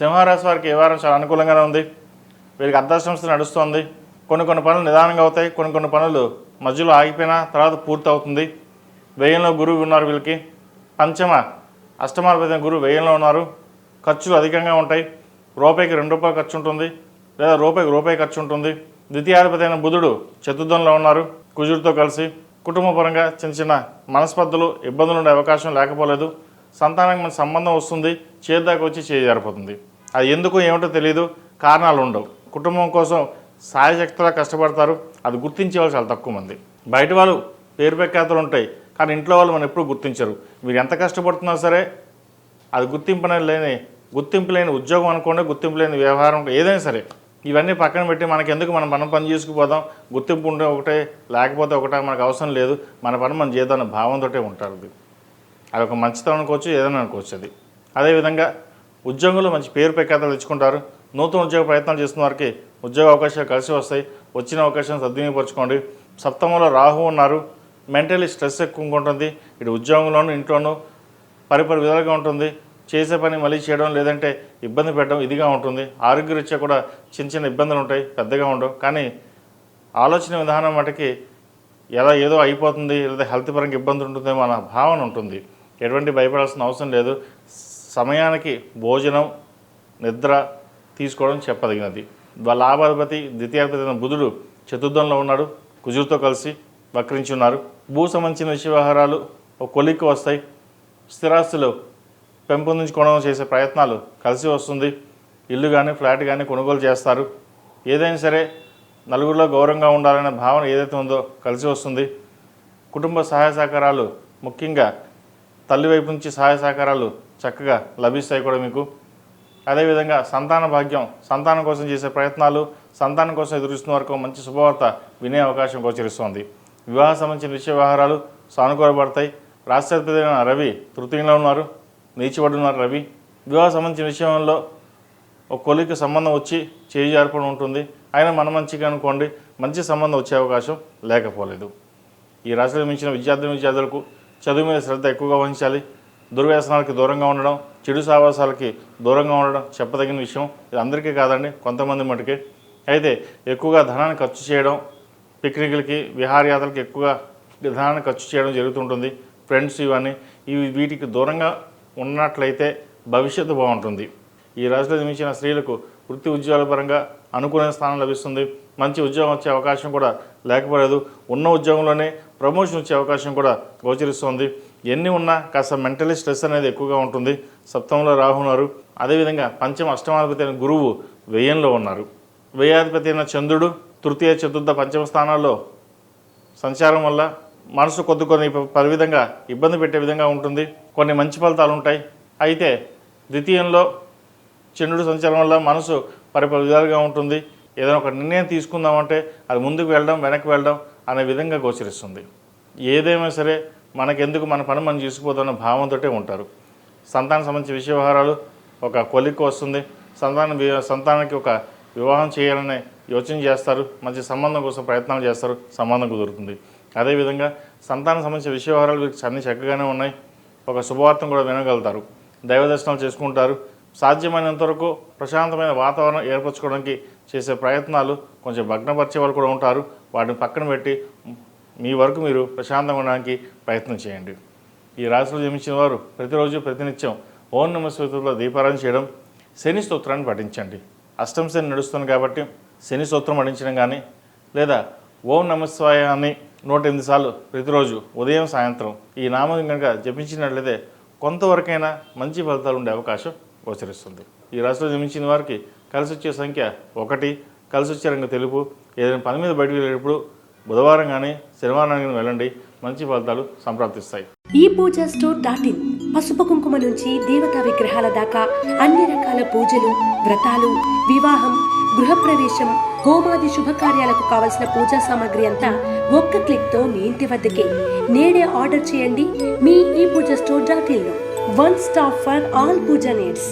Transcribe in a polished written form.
సింహరాశి వారికి ఈ వారం చాలా అనుకూలంగానే ఉంది. వీరికి అర్ధాష్టమ నడుస్తుంది. కొన్ని పనులు నిదానంగా అవుతాయి. కొన్ని పనులు మధ్యలో ఆగిపోయినా తర్వాత పూర్తి అవుతుంది. వ్యయంలో గురువు ఉన్నారు. వీళ్ళకి అష్టమాధిపతి గురువు వ్యయంలో ఉన్నారు. ఖర్చులు అధికంగా ఉంటాయి. రూపాయికి ₹2 ఖర్చు ఉంటుంది, లేదా రూపాయి ఖర్చు ఉంటుంది. ద్వితీయాధిపతి అయిన బుధుడు చతుర్థంలో ఉన్నారు కుజుడితో కలిసి. కుటుంబపరంగా చిన్న మనస్పర్ధలు ఇబ్బందులు ఉండే అవకాశం లేకపోలేదు. సంతానానికి మన సంబంధం వస్తుంది, చేద్దాకా వచ్చి చేజారిపోతుంది. అది ఎందుకు ఏమిటో తెలియదు, కారణాలు ఉండవు. కుటుంబం కోసం సాయశక్తిగా కష్టపడతారు. అది గుర్తించేవాళ్ళు చాలా తక్కువ మంది. బయట వాళ్ళు పేరు ప్రఖ్యాతులు ఉంటాయి, కానీ ఇంట్లో వాళ్ళు మనం ఎప్పుడు గుర్తించరు. మీరు ఎంత కష్టపడుతున్నా సరే అది గుర్తింపు లేని ఉద్యోగం అనుకోండి, గుర్తింపు లేని వ్యవహారం ఏదైనా సరే, ఇవన్నీ పక్కన పెట్టి మనకెందుకు మనం పని చేసుకుపోదాం, గుర్తింపు ఉంటే ఒకటే లేకపోతే ఒకటే, మనకు అవసరం లేదు, మన పని మనం చేద్దాం భావంతో ఉంటారు. అది ఒక మంచితనం అనుకోవచ్చు, ఏదైనా అనుకోవచ్చు. అది అదేవిధంగా ఉద్యోగంలో మంచి పేరు ప్రఖ్యాతలు తెచ్చుకుంటారు. నూతన ఉద్యోగ ప్రయత్నాలు చేస్తున్న వారికి ఉద్యోగ అవకాశాలు కలిసి వస్తాయి. వచ్చిన అవకాశాన్ని సద్వినియోగపరచుకోండి. సప్తమంలో రాహు ఉన్నారు. మెంటలీ స్ట్రెస్ ఎక్కువగా ఉంటుంది. ఇటు ఉద్యోగంలోనూ ఇంట్లోనూ పరిపరి విధాలుగా ఉంటుంది. చేసే పని మళ్ళీ చేయడం, లేదంటే ఇబ్బంది పెట్టడం ఇదిగా ఉంటుంది. ఆరోగ్యరీత్యా కూడా చిన్న ఇబ్బందులు ఉంటాయి, పెద్దగా ఉండవు. కానీ ఆలోచన విధానం మటుకి ఏదో అయిపోతుంది, లేదా హెల్త్ పరంగా ఇబ్బంది ఉంటుందేమో అన్న భావన ఉంటుంది. ఎటువంటి భయపడాల్సిన అవసరం లేదు. సమయానికి భోజనం, నిద్ర తీసుకోవడం చెప్పదగినది. లాభాధిపతి ద్వితీయాధిపతి అయిన బుధుడు చతుర్థంలో ఉన్నాడు, కుజుడితో కలిసి వక్రించి ఉన్నారు. భూ సంబంధించిన విషయ వ్యవహారాలు ఒక కొలిక్కి వస్తాయి. స్థిరాస్తులు పెంపొందించుకోవడం చేసే ప్రయత్నాలు కలిసి వస్తుంది. ఇల్లు కానీ ఫ్లాట్ కానీ కొనుగోలు చేస్తారు. ఏదైనా సరే నలుగురిలో గౌరవంగా ఉండాలనే భావన ఏదైతే ఉందో కలిసి వస్తుంది. కుటుంబ సహాయ సహకారాలు, ముఖ్యంగా తల్లి వైపు నుంచి సహాయ సహకారాలు చక్కగా లభిస్తాయి కూడా మీకు. అదేవిధంగా సంతాన భాగ్యం, సంతానం కోసం చేసే ప్రయత్నాలు, సంతానం కోసం ఎదురుస్తున్న వరకు మంచి శుభవార్త వినే అవకాశం గోచరిస్తోంది. వివాహ సంబంధించిన విషయ వ్యవహారాలు సానుకూలపడతాయి. రాష్ట్రాధిపతి అయిన రవి తృతీయంలో ఉన్నారు, నీచిపడి ఉన్నారు రవి. వివాహ సంబంధించిన విషయంలో ఒక కొలికి సంబంధం వచ్చి చేయి జారిపడి ఉంటుంది. అయినా మన మంచిగా అనుకోండి, మంచి సంబంధం వచ్చే అవకాశం లేకపోలేదు. ఈ రాశిలో మించిన విద్యార్థులకు చదువు మీద శ్రద్ధ ఎక్కువగా వహించాలి. దుర్వ్యసనాలకి దూరంగా ఉండడం, చెడు సావాసాలకి దూరంగా ఉండడం చెప్పదగిన విషయం. ఇది అందరికీ కాదండి, కొంతమంది మటుకే. అయితే ఎక్కువగా ధనాన్ని ఖర్చు చేయడం, పిక్నిక్లకి విహారయాత్రలకి ఎక్కువగా ధనాన్ని ఖర్చు చేయడం జరుగుతుంటుంది. ఫ్రెండ్స్ వీటికి దూరంగా ఉన్నట్లయితే భవిష్యత్తు బాగుంటుంది. ఈ రాశిలో జన్మించిన స్త్రీలకు వృత్తి ఉద్యోగాల పరంగా అనుకూలమైన స్థానం లభిస్తుంది. మంచి ఉద్యోగం వచ్చే అవకాశం కూడా లేకపోలేదు. ఉన్న ఉద్యోగంలోనే ప్రమోషన్ వచ్చే అవకాశం కూడా గోచరిస్తుంది. ఎన్ని ఉన్నా కాస్త మెంటలీ స్ట్రెస్ అనేది ఎక్కువగా ఉంటుంది. సప్తమంలో రాహు ఉన్నారు. అదేవిధంగా అష్టమాధిపతి అయిన గురువు వ్యయంలో ఉన్నారు. వ్యయాధిపతి అయిన చంద్రుడు తృతీయ చతుర్థ పంచమ స్థానాల్లో సంచారం వల్ల మనసు కొన్ని విధంగా ఇబ్బంది పెట్టే విధంగా ఉంటుంది. కొన్ని మంచి ఫలితాలు ఉంటాయి. అయితే ద్వితీయంలో చంద్రుడు సంచారం వల్ల మనసు పరిపరి విధాలుగా ఉంటుంది. ఏదైనా ఒక నిర్ణయం తీసుకుందామంటే అది ముందుకు వెళ్ళడం, వెనక్కి వెళ్ళడం అనే విధంగా గోచరిస్తుంది. ఏదేమైనా సరే మనకెందుకు, మన పని మనం చేసుకుపోతున్న భావంతో ఉంటారు. సంతానం సంబంధించిన విషయ వ్యవహారాలు ఒక కొలిక్కి వస్తుంది. సంతానానికి ఒక వివాహం చేయాలనే యోచన చేస్తారు. మంచి సంబంధం కోసం ప్రయత్నాలు చేస్తారు, సంబంధం కుదురుతుంది. అదేవిధంగా సంతానం సంబంధించిన విషయ వ్యవహారాలు అన్నీ చక్కగానే ఉన్నాయి. ఒక శుభవార్తను కూడా వినగలుగుతారు. దైవ దర్శనాలు చేసుకుంటారు. సాధ్యమైనంత వరకు ప్రశాంతమైన వాతావరణం ఏర్పరచుకోవడానికి చేసే ప్రయత్నాలు కొంచెం భగ్నపరిచే వాళ్ళు కూడా ఉంటారు. వాటిని పక్కన పెట్టి మీ వరకు మీరు ప్రశాంతంగా ఉండడానికి ప్రయత్నం చేయండి. ఈ రాశిలో జన్మించిన వారు ప్రతిరోజు ప్రతినిత్యం ఓం నమః శివాయలో దీపారాధన చేయడం, శని స్తోత్రాన్ని పఠించండి. అష్టమ శని నడుస్తుంది కాబట్టి శని స్తోత్రం పఠించడం కానీ, లేదా ఓం నమః శివాయ అని 108 సార్లు ప్రతిరోజు ఉదయం సాయంత్రం ఈ నామం కనుక జపించినట్లయితే కొంతవరకైనా మంచి ఫలితాలు ఉండే అవకాశం గోచరిస్తుంది. ఈ రాశిలో జన్మించిన వారికి కలిసి వచ్చే సంఖ్య 1, కలిసి వచ్చే రంగు తెలుపు. ఏదైనా పని మీద బయటకు వెళ్ళేటప్పుడు బుధవారం కానీ శనివారం కానీ వెళ్ళండి, మంచి ఫలితాలు సంప్రాప్తిస్తాయి. ఈ పూజా స్టోర్.in పసుపు కుంకుమ నుంచి దేవతా విగ్రహాల దాకా అన్ని రకాల పూజలు, వ్రతాలు, వివాహం, గృహప్రవేశం, హోమాది శుభకార్యాలకు కావలసిన పూజా సామాగ్రి అంతా ఒక్క క్లిక్తో మీ ఇంటి వద్దకే. నేడే ఆర్డర్ చేయండి మీ ఈ పూజా స్టోర్.in లో. One stop for all pooja needs.